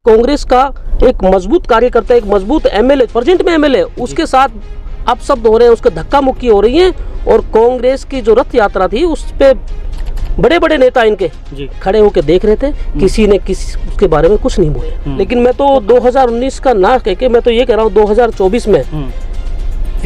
कांग्रेस का एक मजबूत कार्यकर्ता, एक मजबूत एमएलए, प्रेजेंट में एमएलए, उसके साथ अपशब्द हो रहे हैं, उसके धक्का मुक्की हो रही है। और कांग्रेस की जो रथ यात्रा थी उस पे बड़े बड़े नेता इनके खड़े होकर देख रहे थे, किसी ने उसके बारे में कुछ नहीं बोले। लेकिन मैं तो 2019 का ना कह के मैं तो ये कह रहा हूँ 2024 में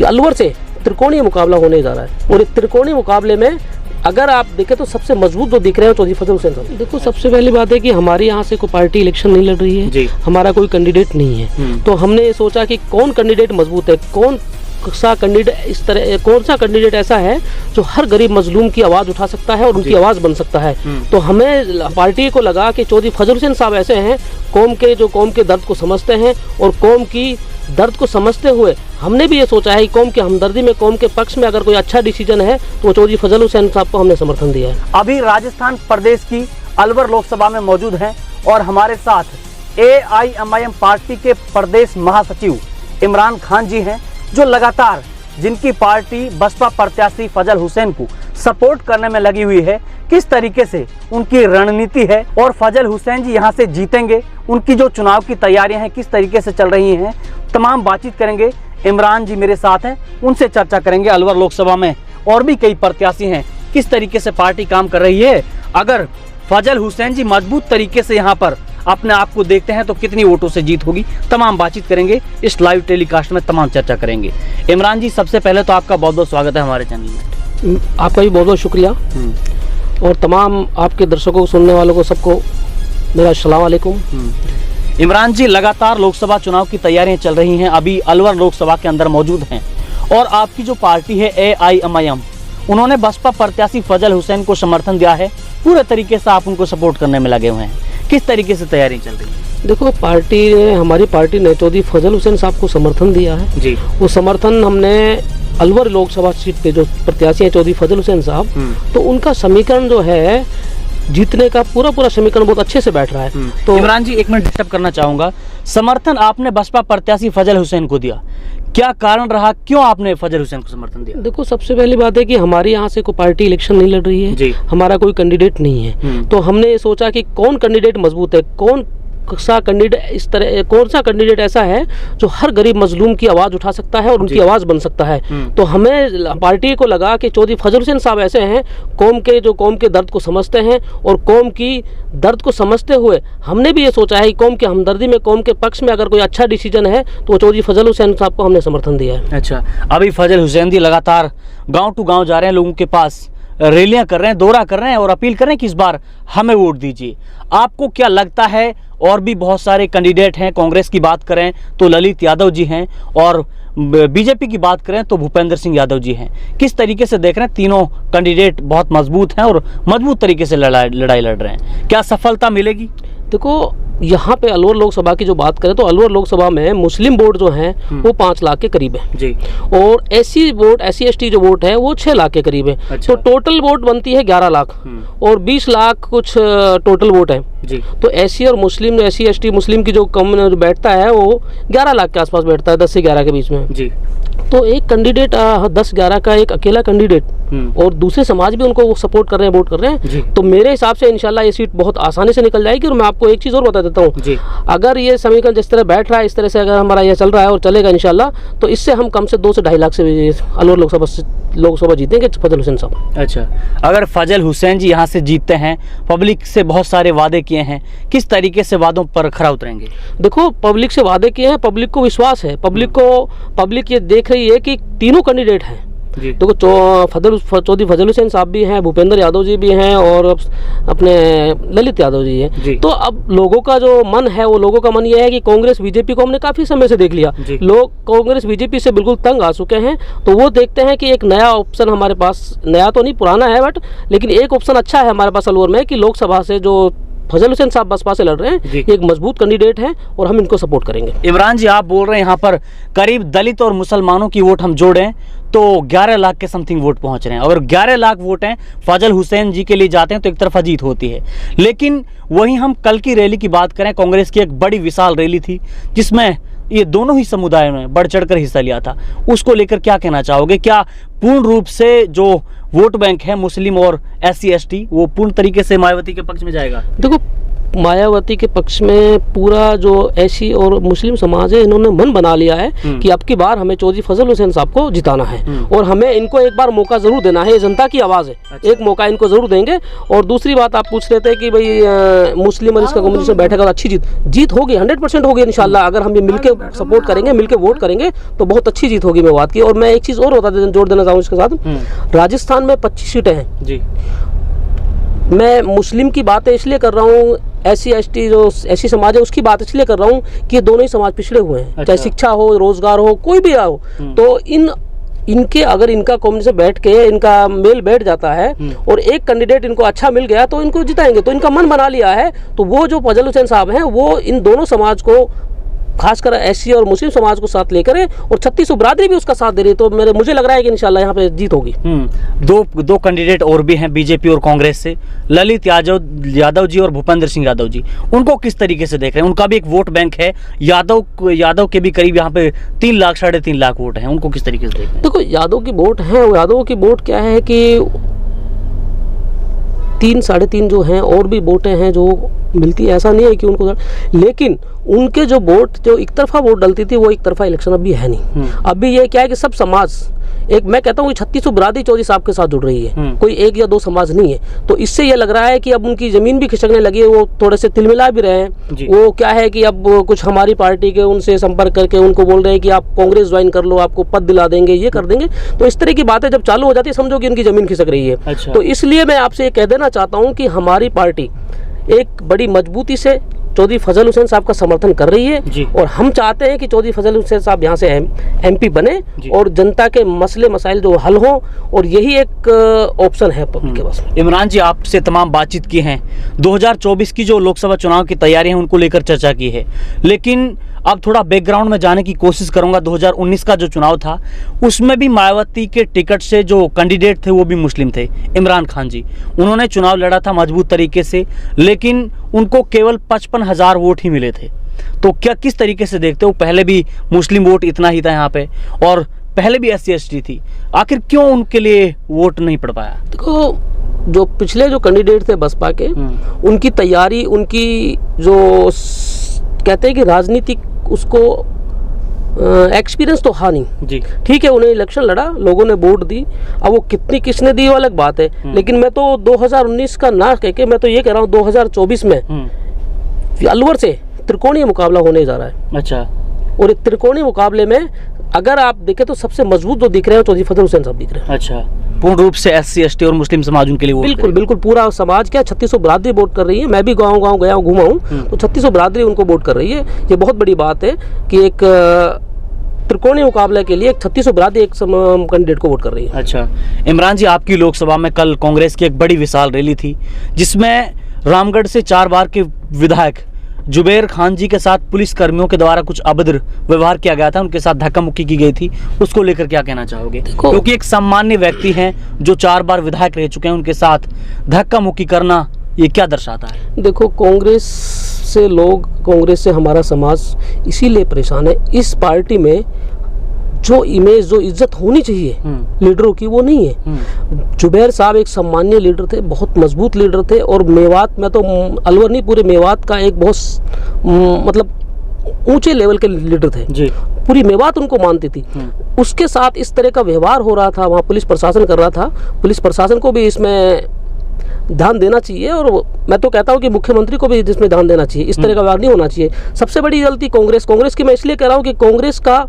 अलवर से त्रिकोणीय मुकाबला होने जा रहा है। और इस त्रिकोणीय मुकाबले में अगर आप देखें तो सबसे मजबूत जो दिख रहे हैं चौधरी फजल हुसैन साहब। देखो, सबसे पहली बात है कि हमारे यहाँ से कोई पार्टी इलेक्शन नहीं लड़ रही है, हमारा कोई कैंडिडेट नहीं है। तो हमने सोचा कि कौन कैंडिडेट मजबूत है, कौन सा कैंडिडेट ऐसा है जो हर गरीब मजलूम की आवाज़ उठा सकता है और उनकी आवाज़ बन सकता है। तो हमें पार्टी को लगा कि चौधरी फजल हुसैन साहब ऐसे हैं कौम के दर्द को समझते हैं, और कौम की दर्द को समझते हुए हमने भी ये सोचा है कि कौम के हमदर्दी में, कौम के पक्ष में अगर कोई अच्छा डिसीजन है तो चौधरी फजल हुसैन साहब को हमने समर्थन दिया है। अभी राजस्थान प्रदेश की अलवर लोकसभा में मौजूद हैं और हमारे साथ AIMIM पार्टी के प्रदेश महासचिव इमरान खान जी हैं, जो लगातार जिनकी पार्टी बसपा प्रत्याशी फजल हुसैन को सपोर्ट करने में लगी हुई है, किस तरीके से उनकी रणनीति है और फजल हुसैन जी यहां से जीतेंगे, उनकी जो चुनाव की तैयारियां हैं किस तरीके से चल रही हैं, तमाम बातचीत करेंगे। इमरान जी मेरे साथ हैं, उनसे चर्चा करेंगे। अलवर लोकसभा में और भी कई प्रत्याशी हैं, किस तरीके से पार्टी काम कर रही है, अगर फजल हुसैन जी मजबूत तरीके से यहाँ पर अपने आप को देखते हैं तो कितनी वोटों से जीत होगी, तमाम बातचीत करेंगे। इस लाइव टेलीकास्ट में तमाम चर्चा करेंगे। इमरान जी, सबसे पहले तो आपका बहुत बहुत स्वागत है हमारे चैनल में। आपका भी बहुत बहुत शुक्रिया, और तमाम आपके दर्शकों को, सुनने वालों को, सबको मेरा अस्सलाम वालेकुम। इमरान जी, लगातार लोकसभा चुनाव की तैयारियां चल रही हैं, अभी अलवर लोकसभा के अंदर मौजूद हैं, और आपकी जो पार्टी है AIMIM, उन्होंने बसपा प्रत्याशी फजल हुसैन को समर्थन दिया है, पूरे तरीके से आप उनको सपोर्ट करने में लगे हुए हैं, किस तरीके से तैयारी चल रही है? देखो, हमारी पार्टी ने चौधरी फजल हुसैन साहब को समर्थन दिया है जी। वो समर्थन हमने अलवर लोकसभा सीट पे जो प्रत्याशी है चौधरी फजल हुसैन साहब, तो उनका समीकरण जो है जीतने का पूरा समीकरण बहुत अच्छे से बैठ रहा है। तो इमरान जी, एक मिनट डिस्टर्ब करना चाहूंगा, समर्थन आपने बसपा प्रत्याशी फजल हुसैन को दिया, क्या कारण रहा, क्यों आपने फजल हुसैन को समर्थन दिया? देखो, सबसे पहली बात है कि हमारे यहाँ से कोई पार्टी इलेक्शन नहीं लड़ रही है, हमारा कोई कैंडिडेट नहीं है। तो हमने ये सोचा कि कौन कैंडिडेट मजबूत है, कौन सा कैंडिडेट ऐसा है जो हर गरीब मजलूम की आवाज़ उठा सकता है और उनकी आवाज़ बन सकता है। तो हमें पार्टी को लगा कि चौधरी फजल हुसैन साहब ऐसे हैं कौम के दर्द को समझते हैं, और कौम की दर्द को समझते हुए हमने भी ये सोचा है कि कौम के हमदर्दी में, कौम के पक्ष में अगर कोई अच्छा डिसीजन है तो चौधरी फजल हुसैन साहब को हमने समर्थन दिया है। अच्छा, अभी फजल हुसैन जी लगातार गाँव टू गाँव जा रहे हैं, लोगों के पास रैलियां कर रहे हैं, दौरा कर रहे हैं और अपील कर रहे हैं कि इस बार हमें वोट दीजिए। आपको क्या लगता है, और भी बहुत सारे कैंडिडेट हैं, कांग्रेस की बात करें तो ललित यादव जी हैं, और बीजेपी की बात करें तो भूपेंद्र सिंह यादव जी हैं, किस तरीके से देख रहे हैं? तीनों कैंडिडेट बहुत मजबूत हैं और मजबूत तरीके से लड़ाई लड़ रहे हैं, क्या सफलता मिलेगी? देखो, यहाँ पे अलवर लोकसभा की जो बात करें तो अलवर लोकसभा में मुस्लिम वोट जो हैं वो 5 लाख के करीब है जी, और SC ST जो वोट है वो 6 लाख के करीब है। अच्छा। तो टोटल वोट बनती है 11 लाख, और 20 लाख कुछ टोटल वोट है जी। तो SC और मुस्लिम, SC ST मुस्लिम की जो कम बैठता है वो 11 लाख के आसपास बैठता है, 10 से 11 के बीच में जी। तो एक कैंडिडेट 10-11 का एक अकेला कैंडिडेट, और दूसरे समाज भी उनको सपोर्ट कर रहे हैं, वोट कर रहे हैं, तो मेरे हिसाब से इंशाल्लाह ये सीट बहुत आसानी से निकल जाएगी। और मैं आपको एक चीज़ और बता देता हूँ, अगर ये समीकरण जिस तरह बैठ रहा है, इस तरह से अगर हमारा ये चल रहा है और चलेगा इंशाल्लाह, तो इससे हम कम से 2 से 2.5 लाख से अलवर लोकसभा जीतेंगे फजल हुसैन साहब। अच्छा, अगर फजल हुसैन जी यहाँ से जीतते हैं, पब्लिक से बहुत सारे वादे किए हैं, किस तरीके से वादों पर खरा उतरेंगे? देखो, पब्लिक से वादे किए हैं, पब्लिक को विश्वास है, पब्लिक ये देख रही है कि तीनों कैंडिडेट हैं। देखो, चौधरी फजल हुसैन साहब भी हैं, भूपेंद्र यादव जी भी हैं, और अपने ललित यादव जी हैं। तो अब लोगों का जो मन है, वो लोगों का मन ये है कि कांग्रेस बीजेपी को हमने काफ़ी समय से देख लिया, लोग कांग्रेस बीजेपी से बिल्कुल तंग आ चुके हैं। तो वो देखते हैं कि एक नया ऑप्शन हमारे पास, नया तो नहीं पुराना है बट लेकिन एक ऑप्शन अच्छा है हमारे पास अलवर में, कि लोकसभा से जो फजल हुसैन साहब बसपा से लड़ रहे हैं, ये एक मजबूत कैंडिडेट है और हम इनको सपोर्ट करेंगे। इमरान जी, आप बोल रहे हैं यहाँ पर करीब दलित और मुसलमानों की वोट हम जोड़ें तो 11 लाख के समथिंग वोट पहुंच रहे हैं। अगर 11 लाख वोट हैं फजल हुसैन जी के लिए जाते हैं तो एक तरफा जीत होती है। लेकिन वहीं हम कल की रैली की बात करें, कांग्रेस की एक बड़ी विशाल रैली थी जिसमें ये दोनों ही समुदायों ने बढ़ चढ़कर हिस्सा लिया था, उसको लेकर क्या कहना चाहोगे? क्या पूर्ण रूप से जो वोट बैंक है मुस्लिम और SC ST वो पूर्ण तरीके से मायावती के पक्ष में जाएगा? देखो, मायावती के पक्ष में पूरा जो एसी और मुस्लिम समाज है, इन्होंने मन बना लिया है कि अब की बार हमें चौधरी फजल हुसैन साहब को जिताना है और हमें इनको एक बार मौका जरूर देना है। ये जनता की आवाज़ है। अच्छा। एक मौका इनको जरूर देंगे। और दूसरी बात आप पूछ रहे थे कि भाई मुस्लिम और इसका कम्युनिस्ट में बैठेगा तो अच्छी जीत होगी, 100% होगी इंशाल्लाह। अगर हम ये मिलकर सपोर्ट करेंगे, मिलकर वोट करेंगे तो बहुत अच्छी जीत होगी। मैं बात की। और मैं एक चीज़ और जोड़ देना चाहूँ इसके साथ, राजस्थान में 25 सीटें हैं जी। मैं मुस्लिम की बातें इसलिए कर रहा हूँ, SC ST जो ऐसी समाज है उसकी बात इसलिए कर रहा हूँ कि ये दोनों ही समाज पिछड़े हुए हैं। अच्छा। चाहे शिक्षा हो, रोजगार हो, कोई भी हो, तो इनके अगर इनका कम्युनिस्ट से बैठ के इनका मेल बैठ जाता है और एक कैंडिडेट इनको अच्छा मिल गया तो इनको जिताएंगे। तो इनका मन बना लिया है। तो वो जो फजल हुसैन साहब हैं वो इन दोनों समाज को, खासकर SC और मुस्लिम समाज को साथ लेकर है और 3600 बरादरी भी उसका साथ दे रही है। तो मुझे लग रहा है कि इंशाल्लाह यहाँ पे जीत होगी। दो कैंडिडेट और भी हैं बीजेपी और कांग्रेस से, ललित यादव जी और भूपेंद्र सिंह यादव जी। उनको किस तरीके से देख रहे हैं? उनका भी एक वोट बैंक है, यादव के भी करीब यहाँ पे 3 लाख 3.5 लाख वोट हैं। उनको किस तरीके से देख रहे हैं? देखो, यादव की वोट है। यादव की वोट क्या है कि 3 साढ़े 3 जो हैं और भी वोटें हैं जो मिलती है, ऐसा नहीं है कि उनको, लेकिन उनके जो वोट, जो एक तरफा वोट डलती थी वो एक तरफा इलेक्शन अभी है नहीं। अभी ये क्या है कि सब समाज, एक मैं कहता हूँ 3600 बरादरी चौधरी साहब के साथ जुड़ रही है, कोई एक या दो समाज नहीं है। तो इससे ये लग रहा है कि अब उनकी जमीन भी खिसकने लगी है, वो थोड़े से तिलमिला भी रहे हैं। वो क्या है कि अब कुछ हमारी पार्टी के उनसे संपर्क करके उनको बोल रहे हैं कि आप कांग्रेस ज्वाइन कर लो, आपको पद दिला देंगे, ये कर देंगे। तो इस तरह की बातें जब चालू हो जाती है, समझो कि उनकी जमीन खिसक रही है। अच्छा। तो इसलिए मैं आपसे ये कह देना चाहता हूँ कि हमारी पार्टी एक बड़ी मजबूती से चौधरी फजल हुसैन साहब का समर्थन कर रही है और हम चाहते हैं कि चौधरी फजल हुसैन साहब यहाँ से MP बने और जनता के मसले मसाइल जो हल हो, और यही एक ऑप्शन है पब्लिक के पास। इमरान जी, आपसे तमाम बातचीत की है, 2024 की जो लोकसभा चुनाव की तैयारी है उनको लेकर चर्चा की है, लेकिन अब थोड़ा बैकग्राउंड में जाने की कोशिश करूंगा। 2019 का जो चुनाव था उसमें भी मायावती के टिकट से जो कैंडिडेट थे वो भी मुस्लिम थे, इमरान खान जी। उन्होंने चुनाव लड़ा था मजबूत तरीके से, लेकिन उनको केवल 55,000 वोट ही मिले थे। तो क्या किस तरीके से देखते हो? पहले भी मुस्लिम वोट इतना ही था यहाँ पे और पहले भी SC ST थी, आखिर क्यों उनके लिए वोट नहीं पड़ पाया? देखो, जो पिछले जो कैंडिडेट थे बसपा के, उनकी तैयारी, उनकी जो कहते हैं कि राजनीतिक उसको एक्सपीरियंस तो था नहीं जी। ठीक है, उन्हें इलेक्शन लड़ा, लोगों ने वोट दी, अब वो किसने दी वो अलग बात है। लेकिन मैं तो 2019 का ना कह के मैं तो ये कह रहा हूँ 2024 में अलवर से त्रिकोणीय मुकाबला होने जा रहा है। अच्छा। और इस त्रिकोणीय मुकाबले में अगर आप देखें तो सबसे मजबूत जो दिख रहे हैं चौधरी फजल हुसैन साहब दिख रहे हैं। अच्छा, पूर्ण रूप से SC ST और मुस्लिम समाज उनके लिए वोट बिल्कुल पूरा समाज क्या 3600 बरादरी वोट कर रही है। मैं भी गाँव गया हूँ, घूमा हूँ, तो 3600 बरादरी उनको वोट कर रही है। ये बहुत बड़ी बात है कि एक त्रिकोणीय मुकाबले के लिए 3600 बरादरी एक कैंडिडेट को वोट कर रही है। अच्छा, इमरान जी, आपकी लोकसभा में कल कांग्रेस की एक बड़ी विशाल रैली थी जिसमें रामगढ़ से 4 बार के विधायक जुबैर खान जी के साथ पुलिस कर्मियों के द्वारा कुछ अभद्र व्यवहार किया गया था, उनके साथ धक्का मुक्की की गई थी, उसको लेकर क्या कहना चाहोगे? क्योंकि एक सामान्य व्यक्ति हैं जो 4 बार विधायक रह चुके हैं, उनके साथ धक्का मुक्की करना ये क्या दर्शाता है? देखो, कांग्रेस से हमारा समाज इसीलिए परेशान है, इस पार्टी में जो इमेज, जो इज्जत होनी चाहिए लीडरों की वो नहीं है। जुबैर साहब एक सम्मानीय लीडर थे, बहुत मजबूत लीडर थे और मेवात में तो अलवर नहीं पूरे मेवात का एक बहुत मतलब ऊंचे लेवल के लीडर थे जी। पूरी मेवात उनको मानती थी। उसके साथ इस तरह का व्यवहार हो रहा था, वहाँ पुलिस प्रशासन कर रहा था। पुलिस प्रशासन को भी इसमें ध्यान देना चाहिए और मैं तो कहता हूँ कि मुख्यमंत्री को भी इसमें ध्यान देना चाहिए। इस तरह का व्यवहार नहीं होना चाहिए। सबसे बड़ी गलती कांग्रेस की मैं इसलिए कह रहा हूँ कि कांग्रेस का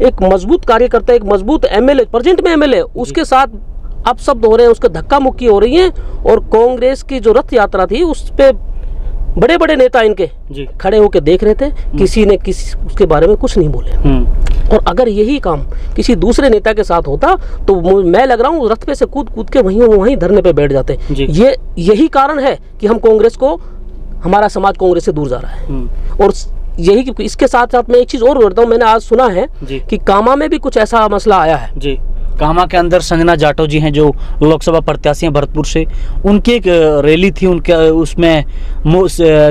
एक मजबूत कार्यकर्ता, एक मजबूत MLA, प्रेजेंट में MLA, उसके साथ अब शब्द हो रहे हैं, उसके धक्का मुक्की हो रही है। और कांग्रेस की जो रथ यात्रा थी उस पे बड़े बड़े नेता इनके खड़े होकर देख रहे थे, किसी ने उसके बारे में कुछ नहीं बोले। और अगर यही काम किसी दूसरे नेता के साथ होता तो मैं लग रहा हूँ रथ पे से कूद के वहीं धरने पे बैठ जाते। यही कारण है कि हम कांग्रेस को, हमारा समाज कांग्रेस से दूर जा रहा है। और यही, इसके साथ साथ मैं एक चीज और बोलता हूँ, मैंने आज सुना है कि कामा में भी कुछ ऐसा मसला आया है जी। कामा के अंदर संजना जाटव जी हैं जो लोकसभा प्रत्याशी हैं भरतपुर से, उनकी एक रैली थी, उनके उसमें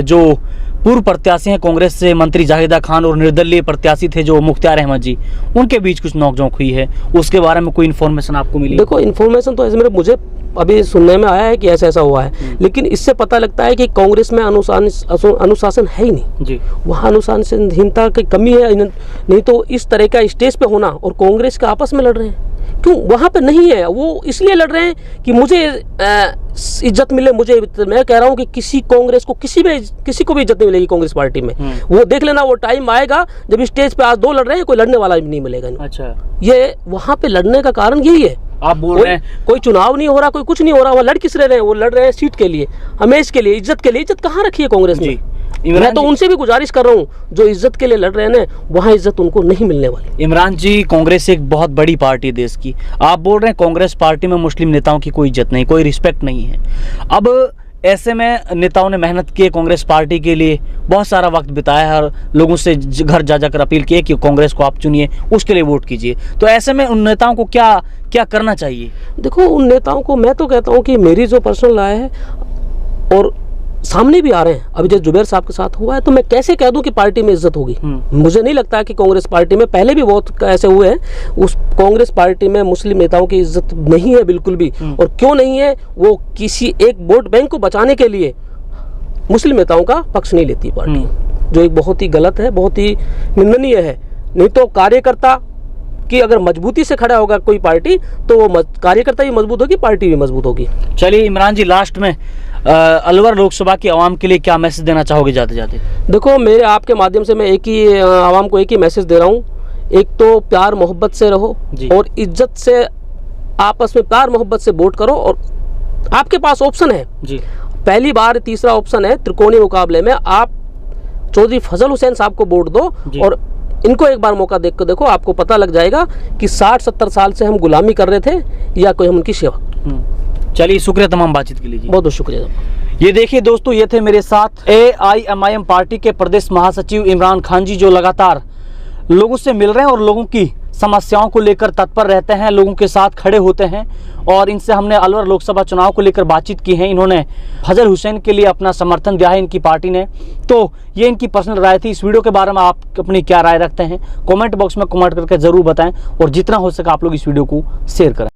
जो पूर्व प्रत्याशी हैं कांग्रेस से मंत्री जाहिदा खान और निर्दलीय प्रत्याशी थे जो मुख्तार अहमद जी, उनके बीच कुछ नोकझोंक हुई है, उसके बारे में कोई इन्फॉर्मेशन आपको मिली? देखो इन्फॉर्मेशन तो ऐसे मुझे अभी सुनने में आया है कि ऐसा ऐसा हुआ है, लेकिन इससे पता लगता है कि कांग्रेस में अनुशासन है ही नहीं जी। वहाँ अनुशासनहीनता की कमी है, नहीं तो इस तरह का स्टेज पे होना और कांग्रेस के आपस में लड़ रहे हैं, क्यों वहाँ पे नहीं है। वो इसलिए लड़ रहे हैं कि मुझे इज्जत मिले, मुझे। मैं कह रहा हूँ कि किसी कांग्रेस को किसी को भी इज्जत नहीं मिलेगी कांग्रेस पार्टी में। वो देख लेना, वो टाइम आएगा जब स्टेज पे आज 2 लड़ रहे हैं, कोई लड़ने वाला भी नहीं मिलेगा इनको। अच्छा, ये वहाँ पे लड़ने का कारण यही है। आप बोल रहे हैं कोई चुनाव नहीं हो रहा, कोई कुछ नहीं हो रहा, वो लड़ किस रहे हैं? वो लड़ रहे हैं सीट के लिए, हमेश के लिए, इज्जत के लिए। इज्जत कहाँ रखी है कांग्रेस में? मैं तो उनसे भी गुजारिश कर रहा हूँ जो इज्जत के लिए लड़ रहे हैं ना, वहाँ इज्जत उनको नहीं मिलने वाली। इमरान जी, कांग्रेस एक बहुत बड़ी पार्टी है देश की, आप बोल रहे हैं कांग्रेस पार्टी में मुस्लिम नेताओं की कोई इज्जत नहीं, कोई रिस्पेक्ट नहीं है। अब ऐसे में नेताओं ने मेहनत की कांग्रेस पार्टी के लिए, बहुत सारा वक्त बिताया है और लोगों से घर जा जाकर अपील की कि कांग्रेस को आप चुनिए, उसके लिए वोट कीजिए। तो ऐसे में उन नेताओं को क्या करना चाहिए? देखो उन नेताओं को मैं तो कहता हूँ कि मेरी जो पर्सनल राय है, और सामने भी आ रहे हैं, अभी जैसे जुबैर साहब के साथ हुआ है, तो मैं कैसे कह दूं कि पार्टी में इज्जत होगी? मुझे नहीं लगता कि कांग्रेस पार्टी में, पहले भी बहुत ऐसे हुए हैं, उस कांग्रेस पार्टी में मुस्लिम नेताओं की इज्जत नहीं है बिल्कुल भी। और क्यों नहीं है? वो किसी एक वोट बैंक को बचाने के लिए मुस्लिम नेताओं का पक्ष नहीं लेती पार्टी, जो एक बहुत ही गलत है, बहुत ही निंदनीय है। नहीं तो कार्यकर्ता कि अगर मजबूती से खड़ा होगा कोई पार्टी, तो वो कार्यकर्ता भी मजबूत होगी, पार्टी भी मजबूत होगी। चलिए इमरान जी, लास्ट में अलवर लोकसभा की आवाम के लिए क्या मैसेज देना चाहोगे जाते जाते? देखो मेरे आपके माध्यम से मैं एक ही आवाम को एक ही मैसेज दे रहा हूँ, एक तो प्यार मोहब्बत से रहो और इज्जत से आपस में प्यार मोहब्बत से वोट करो। और आपके पास ऑप्शन है जी, पहली बार तीसरा ऑप्शन है, त्रिकोणीय मुकाबले में आप चौधरी फजल हुसैन साहब को वोट दो और इनको एक बार मौका देख कर देखो, आपको पता लग जाएगा कि 60-70 साल से हम गुलामी कर रहे थे या कोई हम उनकी सेवा। चलिए, शुक्रिया तमाम बातचीत के लिए जी। बहुत बहुत शुक्रिया। ये देखिए दोस्तों, ये थे मेरे साथ AIMIM पार्टी के प्रदेश महासचिव इमरान खान जी, जो लगातार लोगों से मिल रहे हैं और लोगों की समस्याओं को लेकर तत्पर रहते हैं, लोगों के साथ खड़े होते हैं। और इनसे हमने अलवर लोकसभा चुनाव को लेकर बातचीत की है। इन्होंने फजल हुसैन के लिए अपना समर्थन दिया है इनकी पार्टी ने। तो ये इनकी पर्सनल राय थी। इस वीडियो के बारे में आप अपनी क्या राय रखते हैं, कमेंट बॉक्स में कमेंट करके ज़रूर बताएं और जितना हो सके आप लोग इस वीडियो को शेयर करें।